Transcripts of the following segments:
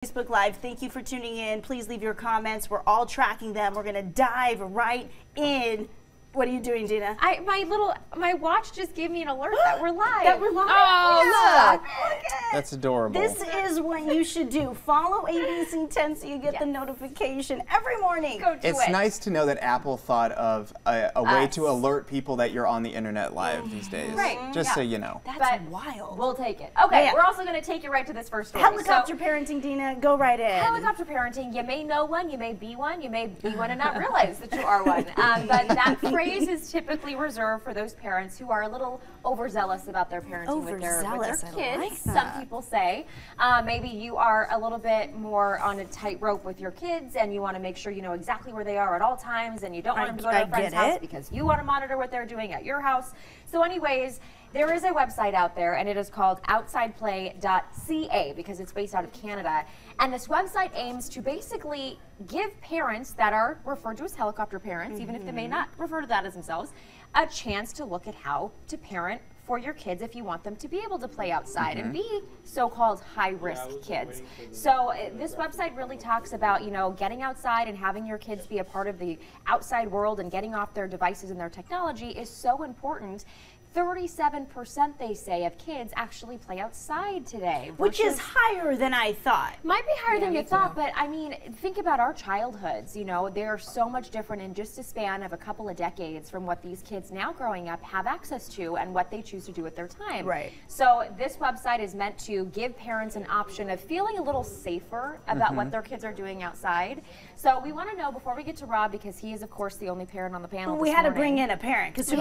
Facebook Live. Thank you for tuning in. Please leave your comments. We're all tracking them. We're going to dive right in. What are you doing, Dina? My watch just gave me an alert that we're live. That we're live? Oh, look. That's adorable. This is what you should do. Follow ABC 10 so you get the notification every morning. Go do It's nice to know that Apple thought of a way to alert people that you're on the internet live these days. Right. Just so you know. That's wild. We'll take it. Okay, we're also going to take you right to this first story. Helicopter parenting, Dina. Go right in. Helicopter parenting. You may know one, you may be one, you may be one and not realize that you are one. But that phrase is typically reserved for those parents who are a little overzealous about their parenting with their kids. Some people say maybe you are a little bit more on a tightrope with your kids and you want to make sure you know exactly where they are at all times and you don't want them to go to a friend's house because you want to monitor what they're doing at your house. So anyways, there is a website out there and it is called outsideplay.ca because it's based out of Canada. And this website aims to basically give parents that are referred to as helicopter parents, even if they may not refer to that as themselves, a chance to look at how to parent for your kids if you want them to be able to play outside and be so-called high-risk kids. So this website really talks about, you know, getting outside and having your kids be a part of the outside world and getting off their devices and their technology is so important. 37% they say of kids actually play outside today. Which is higher than I thought. Might be higher than you thought, but I mean, think about our childhoods, you know, they're so much different in just a span of a couple of decades from what these kids now growing up have access to and what they choose to do with their time. Right. So this website is meant to give parents an option of feeling a little safer about what their kids are doing outside. So we want to know before we get to Rob, because he is of course the only parent on the panel We this had to morning. bring in a parent because we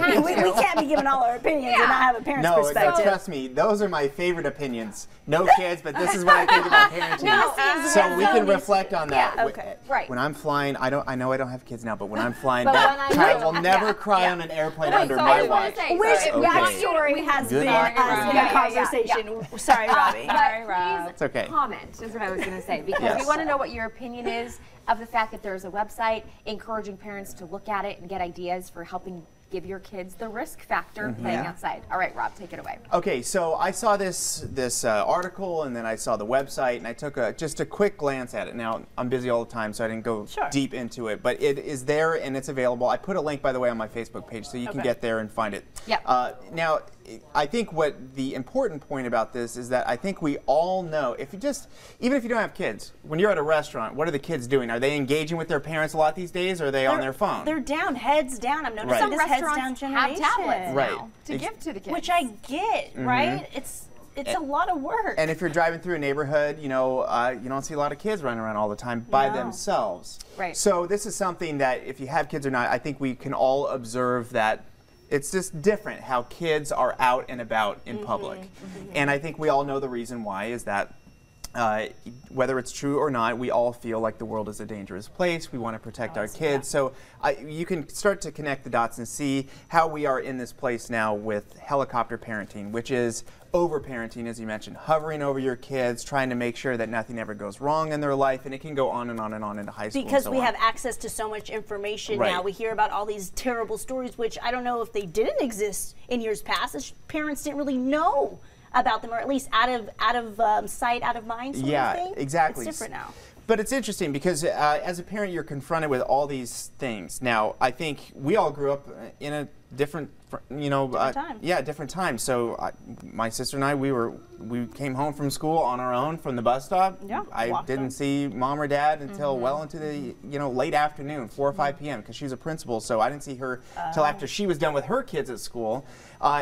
can't be giving all our opinions and not have a parent's perspective. Trust me, those are my favorite opinions. No kids, but this is what I think about parenting. So we can reflect on that. Yeah, okay. Right. When I'm flying, I know I don't have kids now, but when I'm flying, But that when I child will never cry on an airplane under so my I watch. Which Okay. story has Good. been us in a conversation. Sorry, Robbie. Sorry, Rob. It's okay. Comment is what I was going to say because we want to know what your opinion is of the fact that there's a website encouraging parents to look at it and get ideas for helping give your kids the risk factor of playing outside. All right, Rob, take it away. Okay, so I saw this article and then I saw the website and I took just a quick glance at it. Now, I'm busy all the time, so I didn't go deep into it, but it is there and it's available. I put a link, by the way, on my Facebook page, so you can get there and find it. Yep. Now, I think what the important point about this is that I think we all know, even if you don't have kids, when you're at a restaurant, what are the kids doing? Are they engaging with their parents a lot these days, or are they on their phone? They're down, heads down. I'm noticing this heads down generation. Have tablets now to give to the kids. Which I get, right? It's a lot of work. And if you're driving through a neighborhood, you don't see a lot of kids running around all the time by themselves. Right. So this is something that if you have kids or not, I think we can all observe that it's just different how kids are out and about in public. And I think we all know the reason why is that whether it's true or not, we all feel like the world is a dangerous place. We want to protect our kids. So you can start to connect the dots and see how we are in this place now with helicopter parenting, which is over-parenting, as you mentioned, hovering over your kids, trying to make sure that nothing ever goes wrong in their life, and it can go on and on and on into high school. Because we have access to so much information now. We hear about all these terrible stories, which I don't know if they didn't exist in years past. As parents didn't really know about them, or at least out of sight, out of mind sort of thing. Exactly. It's different now. But it's interesting because as a parent, you're confronted with all these things. Now, I think we all grew up in a different, different time. So my sister and I, we came home from school on our own from the bus stop. Yeah, I didn't see mom or dad until well into the late afternoon, 4 or 5 p.m. because she was a principal. So I didn't see her till after she was done with her kids at school.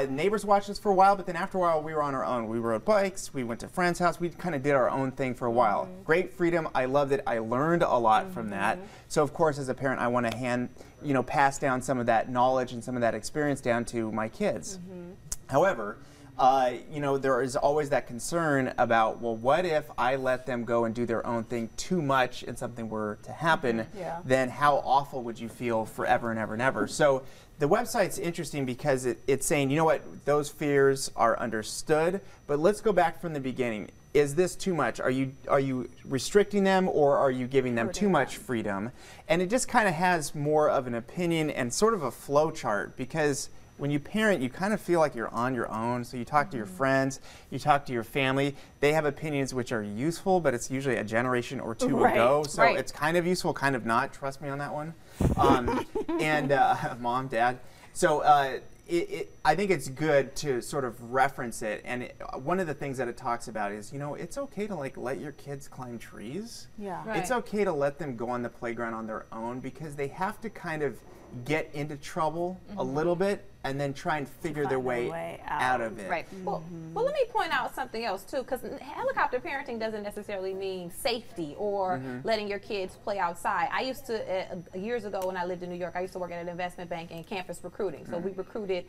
Neighbors watched us for a while, but then after a while we were on our own. We rode bikes, we went to friends' house, we kind of did our own thing for a while. Great freedom, I loved it, I learned a lot from that. So of course as a parent I want to pass down some of that knowledge and some of that experience down to my kids. However, there is always that concern about, well, what if I let them go and do their own thing too much and something were to happen, then how awful would you feel forever and ever and ever? So the website's interesting because it's saying, you know what, those fears are understood, but let's go back from the beginning. Is this too much? Are you restricting them, or are you giving them too much freedom? And it just kind of has more of an opinion and sort of a flow chart, because when you parent, you kind of feel like you're on your own. So you talk to your friends, you talk to your family. They have opinions which are useful, but it's usually a generation or two ago. So it's kind of useful, kind of not. Trust me on that one. And mom, dad. So I think it's good to sort of reference it. And one of the things that it talks about is, you know, it's okay to like let your kids climb trees. Yeah. It's okay to let them go on the playground on their own, because they have to kind of get into trouble a little bit and then try and figure their way out of it. Right. Well, let me point out something else too, because helicopter parenting doesn't necessarily mean safety or letting your kids play outside. I used to, years ago when I lived in New York, I used to work at an investment bank in campus recruiting. So we recruited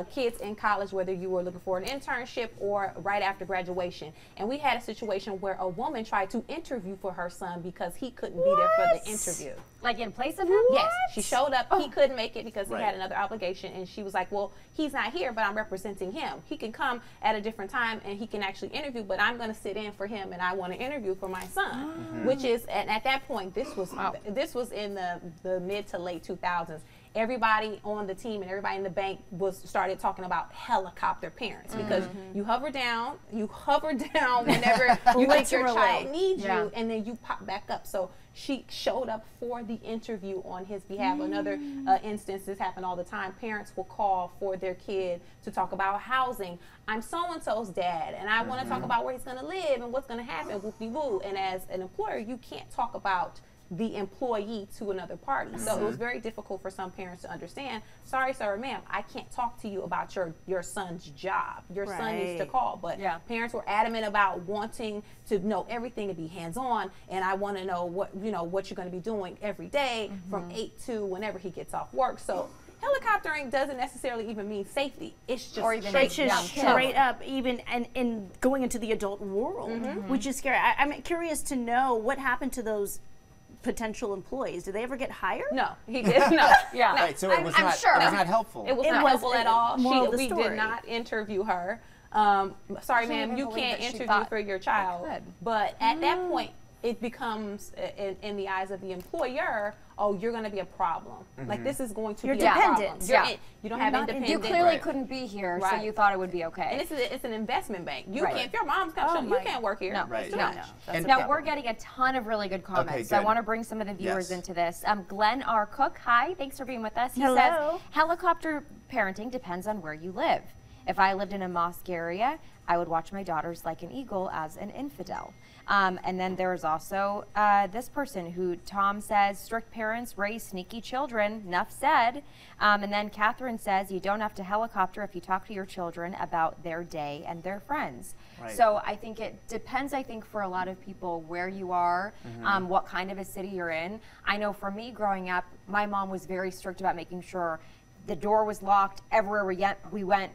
kids in college, whether you were looking for an internship or right after graduation. And we had a situation where a woman tried to interview for her son because he couldn't be there for the interview. Like in place of him? Yes, she showed up. He couldn't make it because he had another obligation, and she was like, well, he's not here, but I'm representing him. He can come at a different time and he can actually interview, but I'm going to sit in for him and I want to interview for my son, which is, at that point, this was in the mid to late 2000s. Everybody on the team and everybody in the bank started talking about helicopter parents, because you hover down whenever you think your child needs you, and then you pop back up. So she showed up for the interview on his behalf. Another instance, this happened all the time. Parents will call for their kid to talk about housing. I'm so-and-so's dad, and I want to talk about where he's going to live and what's going to happen, whoop-de-woo. And as an employer, you can't talk about the employee to another party. So it was very difficult for some parents to understand, sorry, sir or ma'am, I can't talk to you about your son's job. Your son needs to call. But parents were adamant about wanting to know everything and be hands-on, and I want to know what you're going to be doing every day from 8 to whenever he gets off work. So helicoptering doesn't necessarily even mean safety. It's just straight up, even and going into the adult world, which is scary. I'm curious to know what happened to those potential employees. Did they ever get hired? No, he did. No. Yeah. Right, so it was not helpful. It was not helpful at all. We did not interview her. Sorry, ma'am, you can't interview for your child. But at that point, it becomes, in the eyes of the employer, oh, you're going to be a problem. Like, this is going to be a problem. You don't have independence. You clearly couldn't be here, so you thought it would be okay. And it's an investment bank. You can't, if your mom's coming, you can't work here. No, no. Now, we're getting a ton of really good comments, so I want to bring some of the viewers into this. Glenn R. Cook, hi, thanks for being with us. He says, helicopter parenting depends on where you live. If I lived in a mosque area, I would watch my daughters like an eagle as an infidel. And then there's also this person who, Tom says, strict parents raise sneaky children, enough said. And then Catherine says, you don't have to helicopter if you talk to your children about their day and their friends. So I think it depends, for a lot of people where you are, what kind of a city you're in. I know for me growing up, my mom was very strict about making sure the door was locked everywhere we went.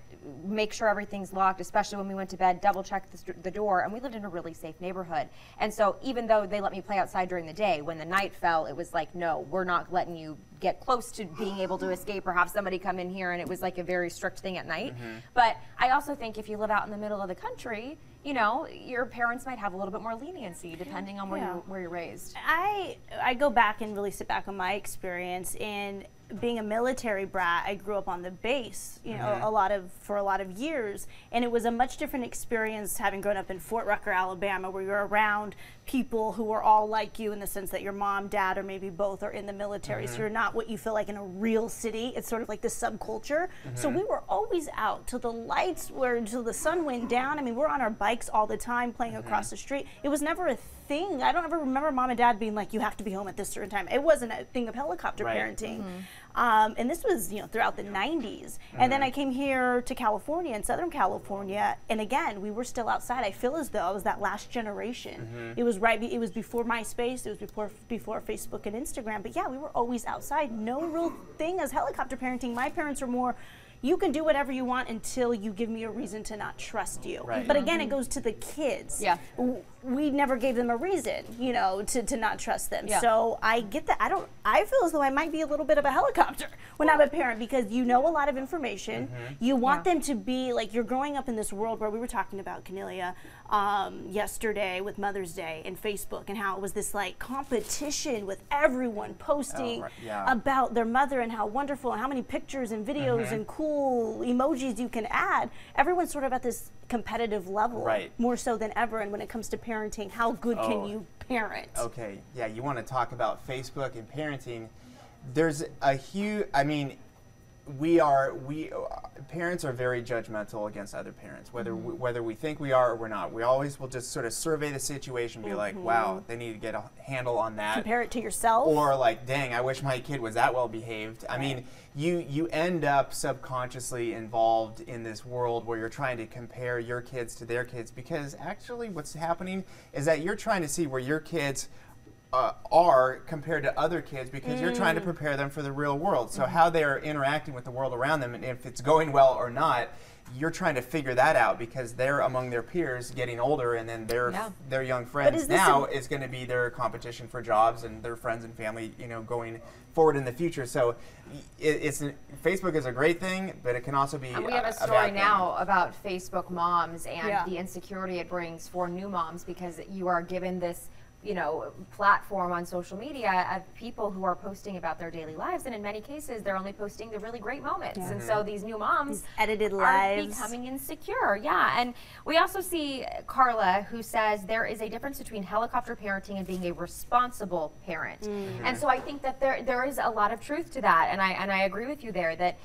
Make sure everything's locked, especially when we went to bed, double check the door, and we lived in a really safe neighborhood. And so even though they let me play outside during the day, when the night fell, it was like, no, we're not letting you get close to being able to escape or have somebody come in here, and it was like a very strict thing at night. But I also think if you live out in the middle of the country, your parents might have a little bit more leniency depending on where you're raised. I go back and really sit back on my experience in being a military brat. I grew up on the base, for a lot of years, and it was a much different experience having grown up in Fort Rucker, Alabama, where you're around people who are all like you in the sense that your mom, dad, or maybe both are in the military. So you're not what you feel like in a real city. It's sort of like the subculture. So we were always out till till the sun went down. I mean, we're on our bikes all the time playing across the street. It was never a thing. I don't ever remember mom and dad being like, you have to be home at this certain time. It wasn't a thing of helicopter parenting. And this was, throughout the 90s. And then I came here to California, in Southern California, and again, we were still outside. I feel as though I was that last generation. It was before MySpace, it was before Facebook and Instagram, but yeah, we were always outside. No real thing as helicopter parenting. My parents were more, you can do whatever you want until you give me a reason to not trust you. But again, it goes to the kids. We never gave them a reason, to not trust them. So I get that. I feel as though I might be a little bit of a helicopter when I'm a parent, because you know a lot of information. You want them to be like, you're growing up in this world where we were talking about, Cornelia, yesterday with Mother's Day and Facebook, and how it was this like competition with everyone posting about their mother and how wonderful and how many pictures and videos and cool emojis you can add. Everyone's sort of at this competitive level, more so than ever. And when it comes to parenting, how good can you parent? Okay, yeah, you want to talk about Facebook and parenting. There's a huge, I mean, parents are very judgmental against other parents, whether we think we are or we're not. We always will just sort of survey the situation, be like, wow, they need to get a handle on that. Compare it to yourself. Or like, dang, I wish my kid was that well behaved. I mean, you end up subconsciously involved in this world where you're trying to compare your kids to their kids, because actually what's happening is that you're trying to see where your kids are compared to other kids, because you're trying to prepare them for the real world. So how they're interacting with the world around them, and if it's going well or not, you're trying to figure that out, because they're among their peers getting older, and then their young friends now is going to be their competition for jobs and their friends and family, you know, going forward in the future. So Facebook is a great thing, but it can also be and we have a story now about Facebook moms and the insecurity it brings for new moms, because you are given this, you know, platform on social media of people who are posting about their daily lives, and in many cases they're only posting the really great moments, and so these new moms edited are lives becoming insecure. And we also see Carla, who says there is a difference between helicopter parenting and being a responsible parent, and so I think that there is a lot of truth to that, and I agree with you there that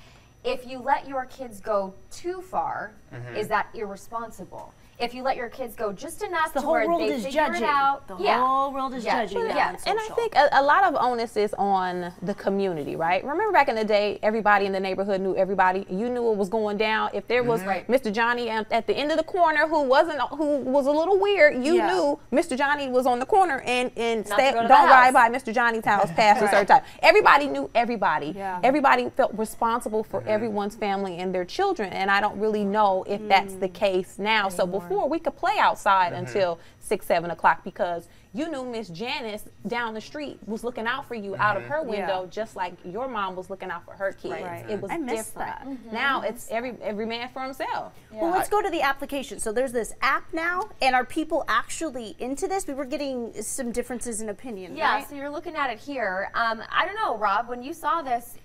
if you let your kids go too far, is that irresponsible? If you let your kids go just enough the to whole where world they is figure judging. it out. The whole world is judging. And I think a lot of onus is on the community, right? Remember back in the day, everybody in the neighborhood knew everybody. You knew what was going down. If there was Mr. Johnny at the end of the corner who was a little weird, you knew Mr. Johnny was on the corner, and don't ride by Mr. Johnny's house past a certain time. Everybody knew everybody. Everybody felt responsible for everyone's family and their children, and I don't really know if that's the case now. So before, we could play outside until 6, 7 o'clock, because you knew Miss Janice down the street was looking out for you out of her window, just like your mom was looking out for her kids. It was different. Now it's every man for himself. Well, let's go to the application. So there's this app now, and are people actually into this? We were getting some differences in opinion. Right? So you're looking at it here. I don't know, Rob, when you saw this,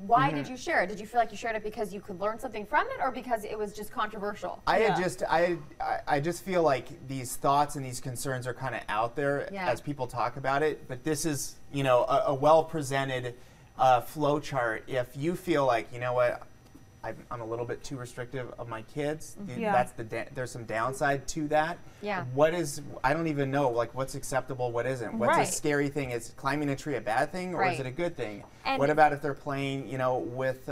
why did you share it? Did you feel like you shared it because you could learn something from it, or because it was just controversial? I just feel like these thoughts and these concerns are kind of out there as people talk about it, but this is, you know, a well-presented flow chart. If you feel like, you know what, I'm a little bit too restrictive of my kids, that's there's some downside to that. What is, I don't even know, like, what's acceptable, what isn't. What's a scary thing? Is climbing a tree a bad thing, or is it a good thing? And what about if they're playing, you know, with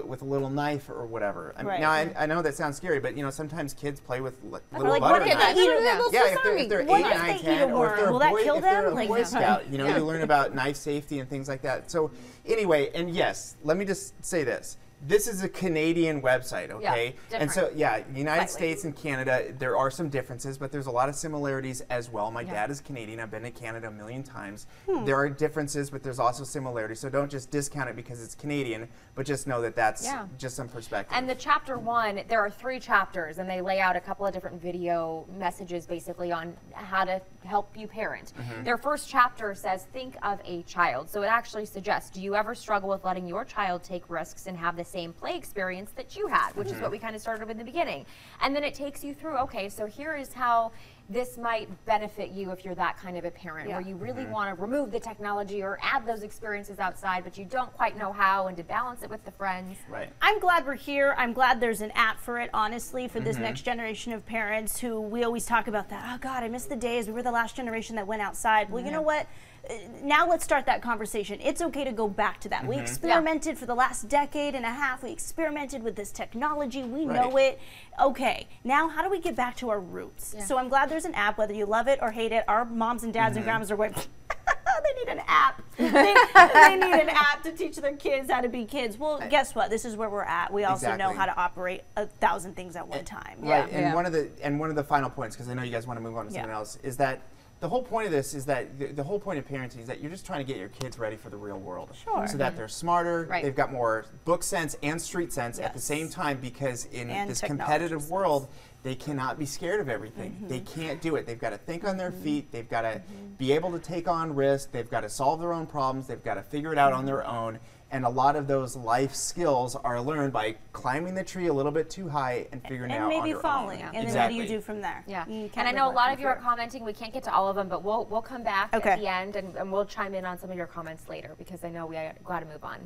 with a little knife or whatever. I mean, now I know that sounds scary, but you know, sometimes kids play with little butter knives. If they're 8, 9, 10, or if they're a Boy Scout, you know, you learn about knife safety and things like that. So anyway, and yes, let me just say this. This is a Canadian website, okay? And so, United States and Canada, there are some differences, but there's a lot of similarities as well. My dad is Canadian. I've been to Canada a million times. There are differences, but there's also similarities. So don't just discount it because it's Canadian, but just know that that's just some perspective. And the chapter 1, there are 3 chapters, and they lay out a couple of different video messages basically on how to help you parent. Their first chapter says, think of a child. So it actually suggests, do you ever struggle with letting your child take risks and have the same play experience that you had, which is what we kind of started with in the beginning. And then it takes you through, okay, so here is how this might benefit you if you're that kind of a parent, where you really want to remove the technology or add those experiences outside, but you don't quite know how, and to balance it with the friends. I'm glad we're here. I'm glad there's an app for it, honestly, for this next generation of parents who we always talk about that. Oh God, I miss the days. We were the last generation that went outside. Well, you know what? Now let's start that conversation. It's okay to go back to that. We experimented for the last decade and a half. We experimented with this technology. We know it. Okay, now how do we get back to our roots? So I'm glad there's an app, whether you love it or hate it. Our moms and dads and grandmas are going, they need an app. They need an app to teach their kids how to be kids. Well, guess what? This is where we're at. We also know how to operate 1,000 things at one time. And one of the final points, because I know you guys want to move on to something else, is that the whole point of this is that the whole point of parenting is that you're just trying to get your kids ready for the real world. So that they're smarter, they've got more book sense and street sense at the same time, because in this competitive world, they cannot be scared of everything. They can't do it. They've got to think on their feet. They've got to be able to take on risk. They've got to solve their own problems. They've got to figure it out on their own. And a lot of those life skills are learned by climbing the tree a little bit too high and figuring it out on your own. And maybe falling. And then what do you do from there? Yeah. And I know a lot of you are commenting. We can't get to all of them, but we'll come back at the end and we'll chime in on some of your comments later because I know we got to move on.